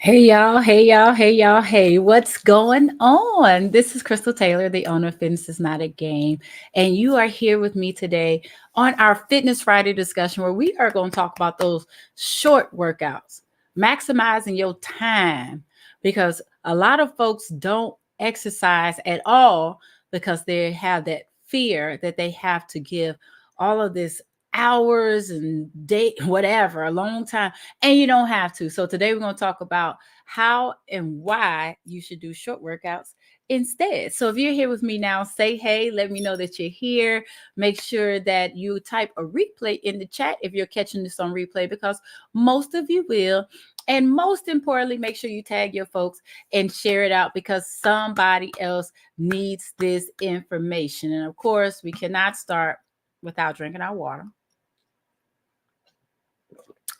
Hey y'all, hey y'all, hey y'all, hey, what's going on? This is Crystal Taylor, the owner of Fitness is Not a Game, and you are here with me today on our Fitness Friday discussion where we are going to talk about those short workouts, maximizing your time because a lot of folks don't exercise at all because they have that fear that they have to give all of this hours and day whatever a long time, and you don't have to. So today we're going to talk about how and why you should do short workouts instead. So if you're here with me now, say hey, let me know that you're here. Make sure that you type a replay in the chat if you're catching this on replay, because most of you will. And most importantly, make sure you tag your folks and share it out because somebody else needs this information. And of course, we cannot start without drinking our water.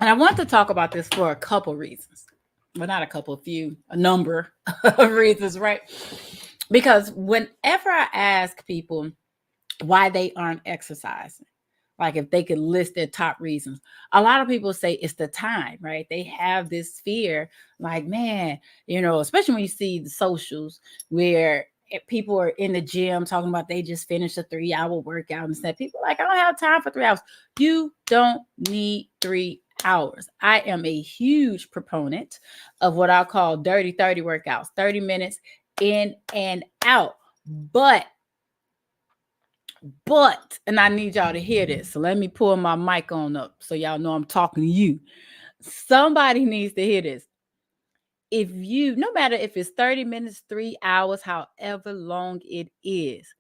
And I want to talk about this for a couple reasons. Well, not a couple, a few, a number of reasons, right? Because whenever I ask people why they aren't exercising, like if they could list their top reasons, a lot of people say it's the time, right? They have this fear, like, man, especially when you see the socials where people are in the gym talking about they just finished a 3 hour workout and stuff. People are like, I don't have time for 3 hours. You don't need 3 hours. I am a huge proponent of what I call dirty 30 workouts, 30 minutes in and out. And I need y'all to hear this. So let me pull my mic on up so y'all know I'm talking to you. Somebody needs to hear this. If you, no matter if it's 30 minutes, 3 hours, however long it is,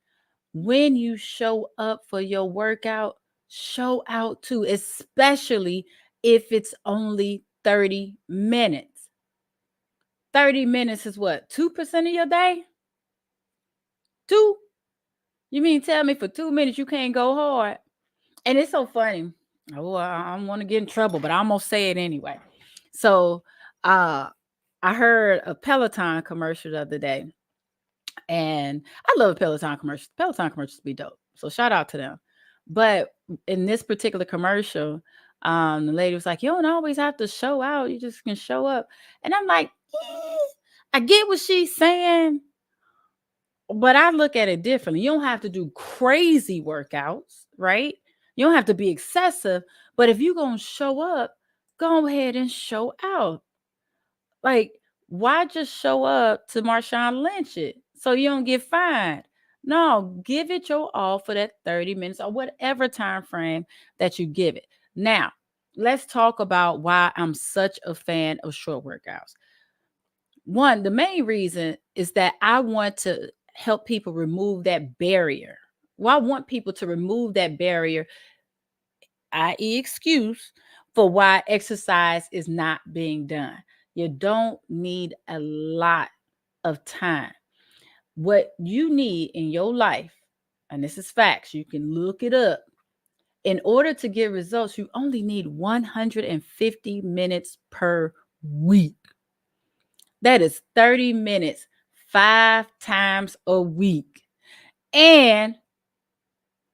when you show up for your workout, show out too, especially if it's only 30 minutes. 30 minutes is what? 2% of your day? Two? You mean tell me for 2 minutes you can't go hard? And it's so funny. Oh, I don't want to get in trouble, but I'm gonna say it anyway. So uh I heard a Peloton commercial the other day, and I love Peloton commercials. Peloton commercials be dope. So shout out to them. But in this particular commercial, the lady was like, you don't always have to show out, you just can show up. And I'm like, I get what she's saying, but I look at it differently. You don't have to do crazy workouts, right? You don't have to be excessive, but if you're going to show up, go ahead and show out. Like, why just show up to Marshawn Lynch it so you don't get fined? No, give it your all for that 30 minutes or whatever time frame that you give it. Now, let's talk about why I'm such a fan of short workouts. One, the main reason is that I want to help people remove that barrier. Well, I want people to remove that barrier, i.e., excuse, for why exercise is not being done. You don't need a lot of time. What you need in your life, and this is facts, you can look it up. In order to get results, you only need 150 minutes per week. That is 30 minutes 5 times a week. And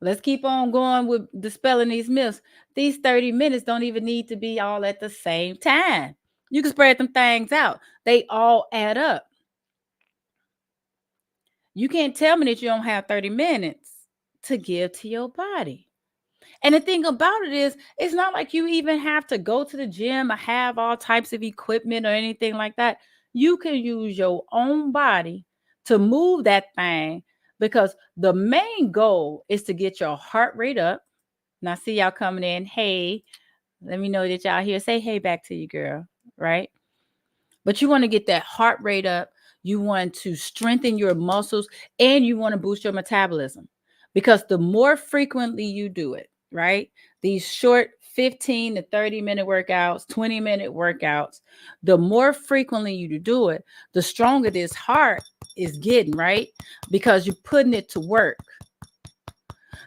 let's keep on going with dispelling these myths. These 30 minutes don't even need to be all at the same time. You can spread them things out. They all add up. You can't tell me that you don't have 30 minutes to give to your body. And the thing about it is, it's not like you even have to go to the gym or have all types of equipment or anything like that. You can use your own body to move that thing, because the main goal is to get your heart rate up. Now, see y'all coming in. Hey, let me know that y'all here. Say hey back to you, girl. Right? But you want to get that heart rate up. You want to strengthen your muscles, and you want to boost your metabolism, because the more frequently you do it, right? These short 15 to 30-minute workouts, 20-minute workouts, the more frequently you do it, the stronger this heart is getting, right? Because you're putting it to work.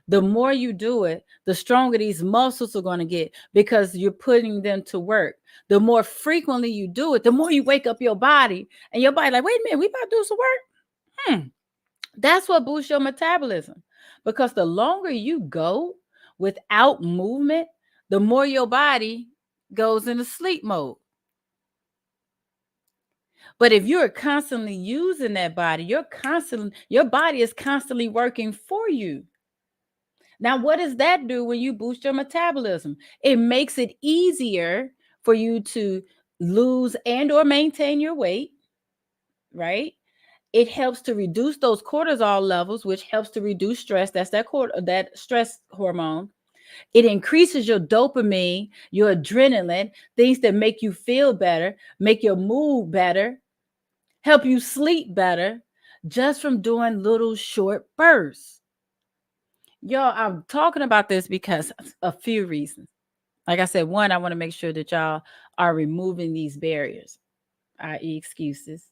The more you do it, the stronger these muscles are going to get because you're putting them to work. The more frequently you do it, the more you wake up your body, and your body like, wait a minute, we about to do some work. That's what boosts your metabolism, because the longer you go without movement, the more your body goes into sleep mode. But if you're constantly using that body, your body is constantly working for you. Now, what does that do when you boost your metabolism? It makes it easier for you to lose and or maintain your weight, right? It helps to reduce those cortisol levels, which helps to reduce stress. That's that stress hormone. It increases your dopamine, your adrenaline, things that make you feel better, make your mood better, help you sleep better, just from doing little short bursts. Y'all, I'm talking about this because a few reasons. Like I said, one, I want to make sure that y'all are removing these barriers, i.e., excuses,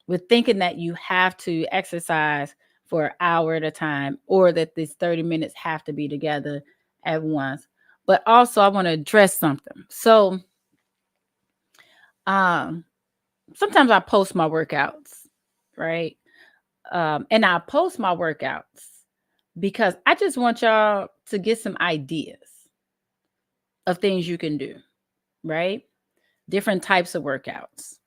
with thinking that you have to exercise for an hour at a time or that these 30 minutes have to be together at once. But also, I want to address something. So, um, sometimes I post my workouts, right? And I post my workouts because I just want y'all to get some ideas of things you can do, right? Different types of workouts.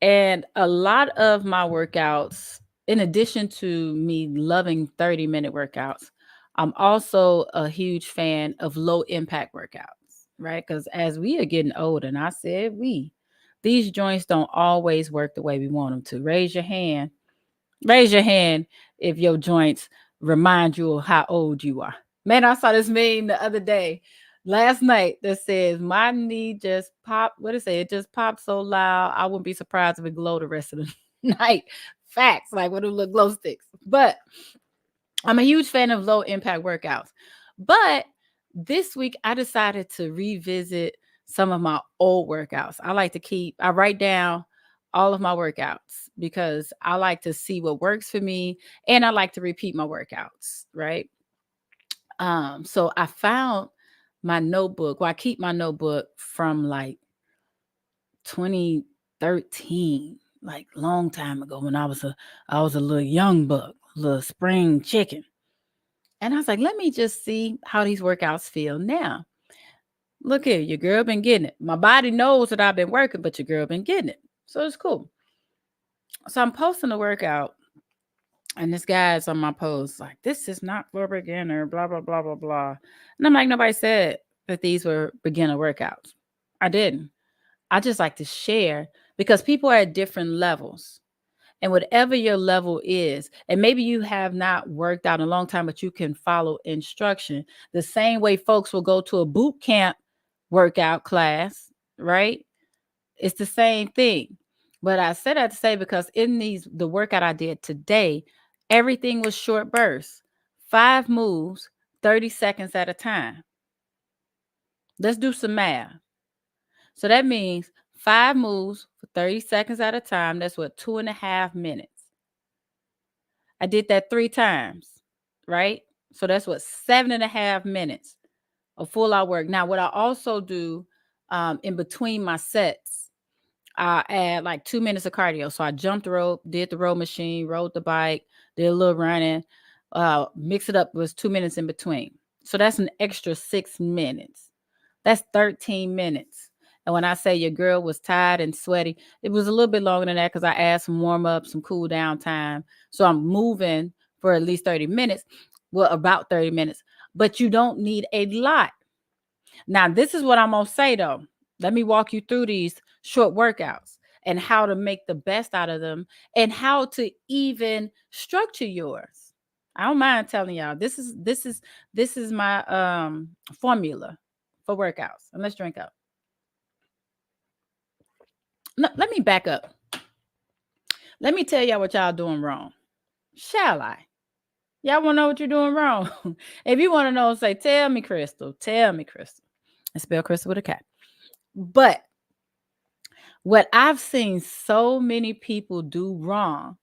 And a lot of my workouts, in addition to me loving 30-minute workouts, I'm also a huge fan of low impact workouts, right? Because as we are getting older, and I said these joints don't always work the way we want them to. Raise your hand if your joints remind you of how old you are. Man, I saw this meme the other day, last night, that says, "My knee just popped." What did it say? It just popped so loud, I wouldn't be surprised if it glowed the rest of the night. Facts, like with them little glow sticks. But I'm a huge fan of low impact workouts. But this week, I decided to revisit some of my old workouts. I write down all of my workouts because I like to see what works for me and I like to repeat my workouts, right? So I found my notebook. Well, I keep my notebook from like 2013, like long time ago when I was a little young buck, little spring chicken. And I was like, let me just see how these workouts feel now. Look here, your girl been getting it. My body knows that I've been working, but your girl been getting it. So it's cool. So I'm posting the workout, and this guy's on my post, like, this is not for beginner, blah, blah, blah, blah, blah. And I'm like, nobody said that these were beginner workouts. I didn't. I just like to share because people are at different levels. And whatever your level is, and maybe you have not worked out in a long time, but you can follow instruction the same way folks will go to a boot camp workout class, right? It's the same thing. But I said that to say because in the workout I did today, everything was short bursts, 5 moves, 30 seconds at a time. Let's do some math. So that means 5 moves for 30 seconds at a time. That's what, 2.5 minutes. I did that 3 times, right? So that's what, 7.5 minutes of full out work. Now, what I also do in between my sets, I add like 2 minutes of cardio. So I jumped rope, did the row machine, rode the bike, did a little running, mix it up, was 2 minutes in between. So that's an extra 6 minutes. That's 13 minutes. And when I say your girl was tired and sweaty, it was a little bit longer than that because I add some warm up, some cool down time. So I'm moving for at least 30 minutes. Well, about 30 minutes. But you don't need a lot. Now, this is what I'm going to say though. Let me walk you through these short workouts and how to make the best out of them and how to even structure yours. I don't mind telling y'all. This is my formula for workouts. And let's drink up. No, let me back up. Let me tell y'all what y'all doing wrong. Shall I? Y'all want to know what you're doing wrong? If you want to know, say, tell me, Crystal. Tell me, Crystal. I spell Crystal with a K. But what I've seen so many people do wrong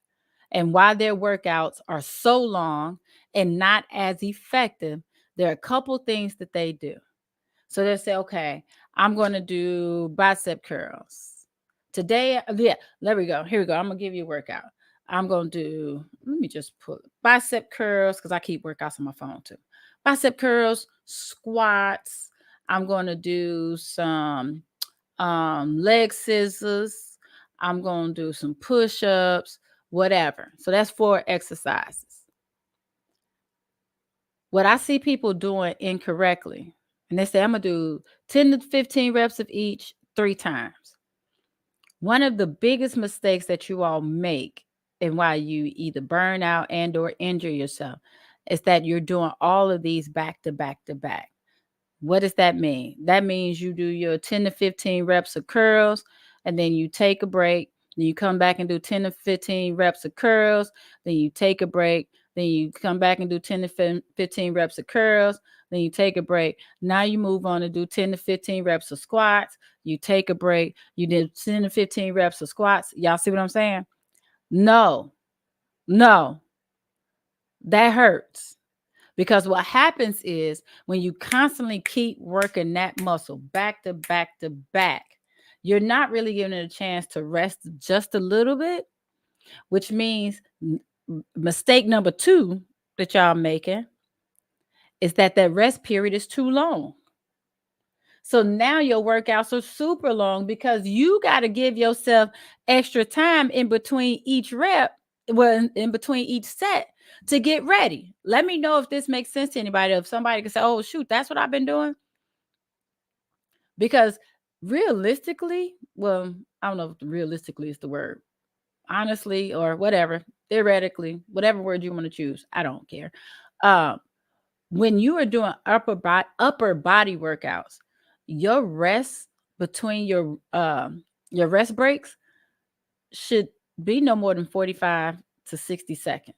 and why their workouts are so long and not as effective, there are a couple things that they do. So they say, okay, I'm going to do bicep curls. Today, yeah, there we go. Here we go. I'm going to give you a workout. I'm going to do, let me just put bicep curls because I keep workouts on my phone too. Bicep curls, squats. I'm going to do some leg scissors. I'm going to do some push-ups, whatever. So that's 4 exercises. What I see people doing incorrectly, and they say, I'm going to do 10 to 15 reps of each 3 times. One of the biggest mistakes that you all make and why you either burn out and or injure yourself is that you're doing all of these back to back to back. What does that mean? That means you do your 10 to 15 reps of curls, and then you take a break. Then you come back and do 10 to 15 reps of curls. Then you take a break. Then you come back and do 10 to 15 reps of curls. Then you take a break. Now you move on to do 10 to 15 reps of squats. You take a break. You did 10 to 15 reps of squats. Y'all see what I'm saying? No, no, that hurts. Because what happens is when you constantly keep working that muscle back to back to back, you're not really giving it a chance to rest just a little bit, which means mistake number 2 that y'all making is that rest period is too long. So now your workouts are super long because you got to give yourself extra time in between each rep, well, in between each set to get ready. Let me know if this makes sense to anybody. If somebody can say, oh, shoot, that's what I've been doing. Because realistically, well, I don't know if realistically is the word, honestly, or whatever, theoretically, whatever word you want to choose, I don't care. When you are doing upper body workouts, your rest between your rest breaks should be no more than 45 to 60 seconds.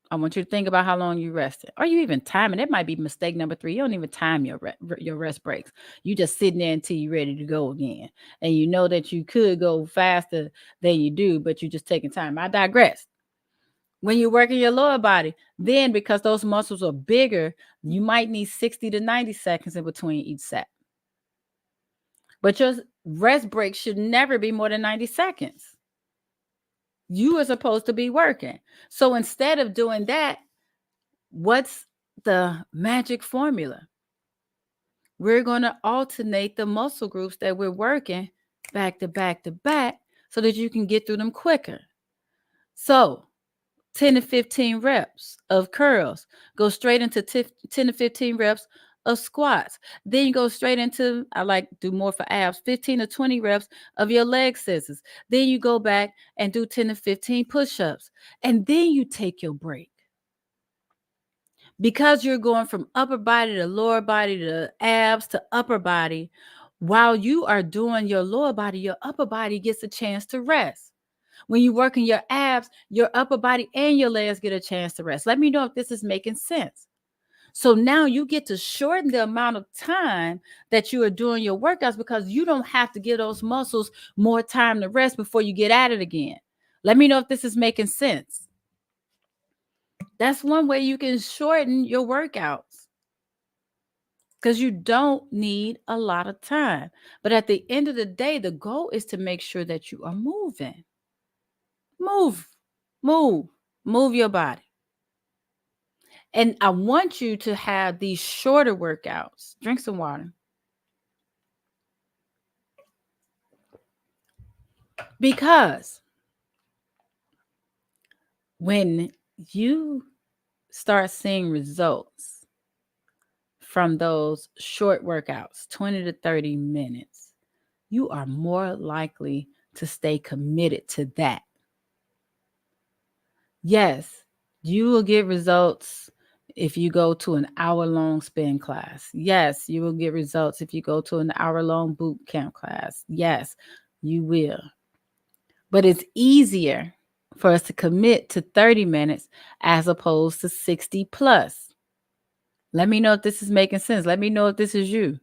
I want you to think about how long you rested. Or you even timing. It might be mistake number 3. You don't even time your rest breaks. You just sitting there until you're ready to go again. And you know that you could go faster than you do, but you're just taking time. I digress. When you're working your lower body, then because those muscles are bigger, you might need 60 to 90 seconds in between each set. But your rest break should never be more than 90 seconds. You are supposed to be working. So instead of doing that, what's the magic formula? We're going to alternate the muscle groups that we're working back to back to back so that you can get through them quicker. So 10 to 15 reps of curls, go straight into 10 to 15 reps of squats. Then you go straight into, I like to do more for abs, 15 to 20 reps of your leg scissors. Then you go back and do 10 to 15 push-ups. And then you take your break. Because you're going from upper body to lower body to abs to upper body, while you are doing your lower body, your upper body gets a chance to rest. When you're working your abs, your upper body and your legs get a chance to rest. Let me know if this is making sense. So now you get to shorten the amount of time that you are doing your workouts because you don't have to give those muscles more time to rest before you get at it again. Let me know if this is making sense. That's one way you can shorten your workouts because you don't need a lot of time. But at the end of the day, the goal is to make sure that you are moving. Move your body. And I want you to have these shorter workouts. Drink some water. Because when you start seeing results from those short workouts, 20 to 30 minutes, you are more likely to stay committed to that. Yes, you will get results if you go to an hour-long spin class. Yes, you will get results if you go to an hour-long boot camp class. Yes, you will. But it's easier for us to commit to 30 minutes as opposed to 60 plus. Let me know if this is making sense. Let me know if this is you.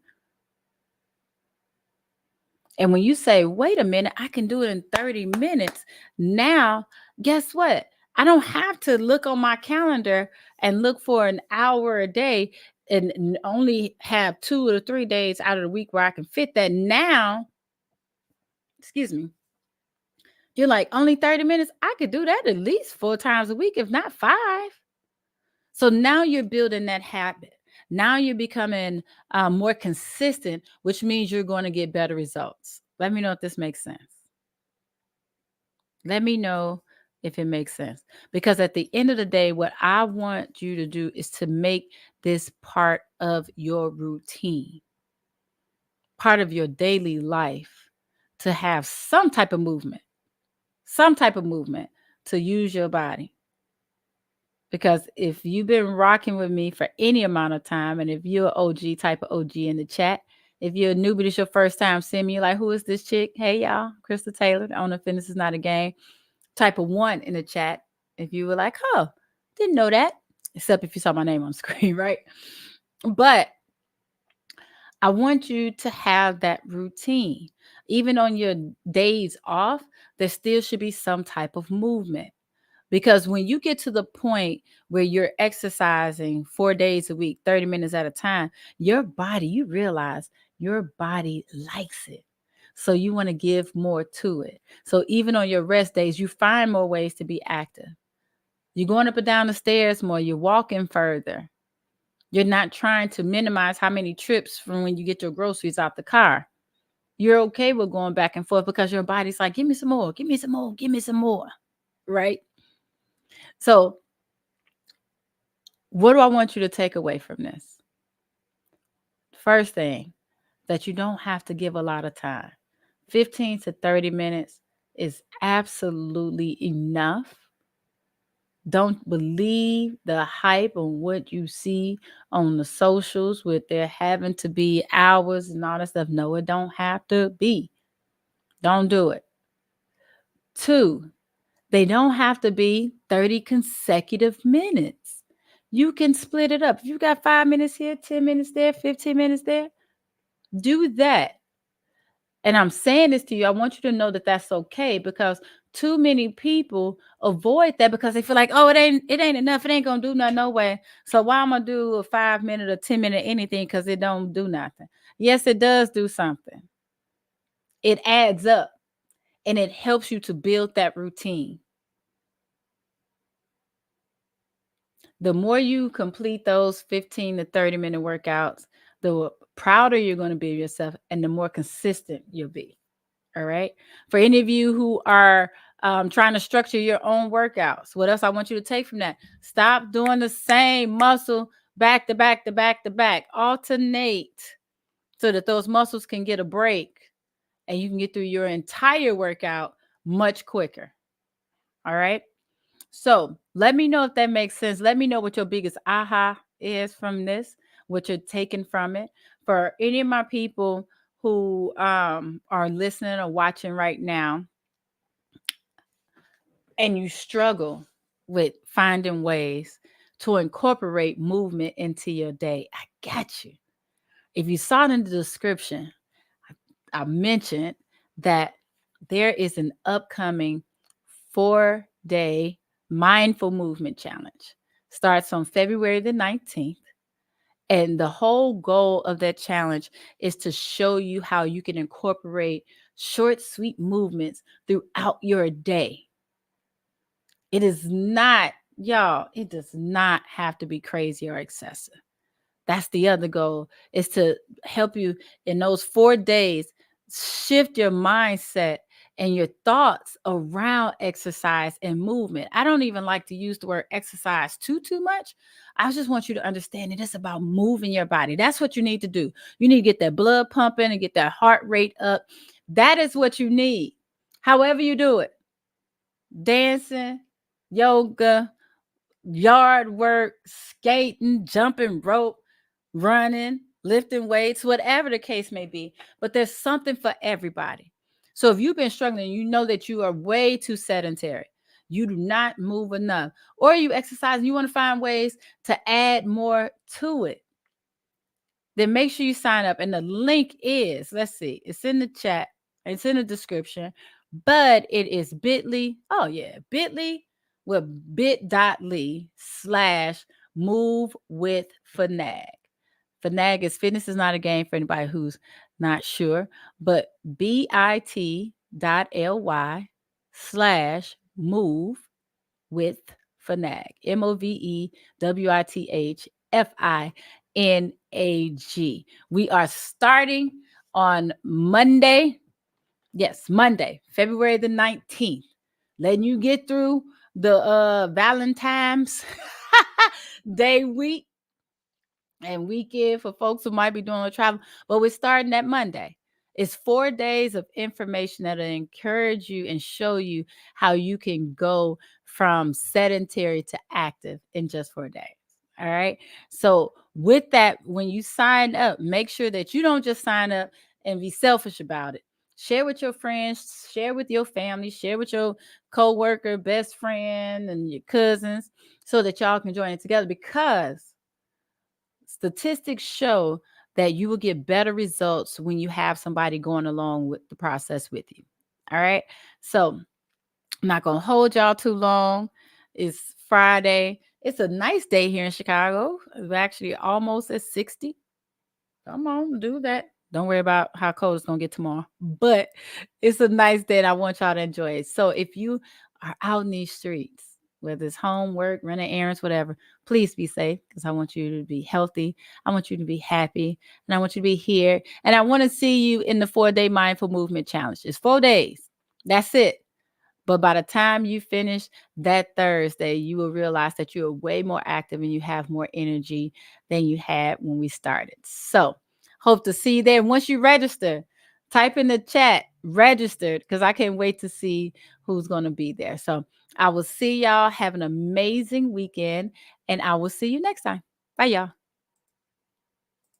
And when you say, wait a minute, I can do it in 30 minutes. Now, guess what? I don't have to look on my calendar and look for an hour a day and only have 2 or 3 days out of the week where I can fit that. Now, excuse me, you're like, only 30 minutes? I could do that at least 4 times a week, if not 5. So now you're building that habit. Now you're becoming more consistent, which means you're going to get better results. Let me know if this makes sense. Let me know if it makes sense. Because at the end of the day, what I want you to do is to make this part of your routine, part of your daily life, to have some type of movement to use your body. Because if you've been rocking with me for any amount of time, and if you're an OG type of OG in the chat, if you're a newbie, this your first time seeing me, like, who is this chick? Hey, y'all, Krista Taylor, the owner of Fitness is Not a Game. Type of 1 in the chat if you were like, oh, didn't know that, except if you saw my name on the screen, right? But I want you to have that routine. Even on your days off, there still should be some type of movement. Because when you get to the point where you're exercising 4 days a week, 30 minutes at a time, your body, you realize your body likes it. So you want to give more to it. So even on your rest days, you find more ways to be active. You're going up and down the stairs more. You're walking further. You're not trying to minimize how many trips from when you get your groceries out the car. You're okay with going back and forth because your body's like, give me some more, give me some more, give me some more, right? So what do I want you to take away from this? First thing, that you don't have to give a lot of time. 15 to 30 minutes is absolutely enough. Don't believe the hype on what you see on the socials with there having to be hours and all that stuff. No, it don't have to be. Don't do it. 2, they don't have to be 30 consecutive minutes. You can split it up. If you got 5 minutes here, 10 minutes there, 15 minutes there, do that. And I'm saying this to you, I want you to know that that's okay, because too many people avoid that because they feel like, oh, it ain't enough. It ain't going to do nothing no way. So why am I going to do a 5-minute or 10-minute anything, because it don't do nothing? Yes, it does do something. It adds up and it helps you to build that routine. The more you complete those 15 to 30-minute workouts, the prouder you're going to be of yourself and the more consistent you'll be. All right. For any of you who are trying to structure your own workouts, what else I want you to take from that? Stop doing the same muscle back to back to back to back. Alternate so that those muscles can get a break and you can get through your entire workout much quicker. All right. So let me know if that makes sense. Let me know what your biggest aha is from this, what you're taking from it. For any of my people who are listening or watching right now, and you struggle with finding ways to incorporate movement into your day, I got you. If you saw it in the description, I mentioned that there is an upcoming 4-day mindful movement challenge. Starts on February the 19th. And the whole goal of that challenge is to show you how you can incorporate short, sweet movements throughout your day. It is not, y'all, it does not have to be crazy or excessive. That's the other goal, is to help you in those 4 days shift your mindset and your thoughts around exercise and movement. I don't even like to use the word exercise too much. I just want you to understand that it's about moving your body. That's what you need to do. You need to get that blood pumping and get that heart rate up. That is what you need. However you do it. Dancing, yoga, yard work, skating, jumping rope, running, lifting weights, whatever the case may be. But there's something for everybody. So if you've been struggling, you know that you are way too sedentary. You do not move enough. Or you exercise and you want to find ways to add more to it. Then make sure you sign up. And the link is, let's see, it's in the chat. It's in the description. But it is bit.ly. Oh, yeah. Bit.ly with bit.ly/move with FNAG. FNAG is Fitness is Not a Game, for anybody who's not sure. But bit.ly/move with FNAG. MOVEWITHFINAG. We are starting on Monday. Yes, Monday, February the 19th. Letting you get through the Valentine's Day week and weekend for folks who might be doing a travel. But we're starting that Monday. It's 4 days of information that'll encourage you and show you how you can go from sedentary to active in just 4 days. All right. So, with that, when you sign up, make sure that you don't just sign up and be selfish about it. Share with your friends, share with your family, share with your coworker, best friend, and your cousins so that y'all can join it together because statistics show that you will get better results when you have somebody going along with the process with you. All right. So I'm not going to hold y'all too long. It's Friday. It's a nice day here in Chicago. It's actually almost at 60. Come on, do that. Don't worry about how cold it's going to get tomorrow. But it's a nice day and I want y'all to enjoy it. So if you are out in these streets, whether it's home, work, running errands, whatever, please be safe because I want you to be healthy. I want you to be happy and I want you to be here. And I want to see you in the 4-day mindful movement challenge. It's 4 days. That's it. But by the time you finish that Thursday, you will realize that you are way more active and you have more energy than you had when we started. So, hope to see you there. Once you register, type in the chat registered because I can't wait to see who's going to be there. So, I will see y'all. Have an amazing weekend and I will see you next time. Bye, y'all.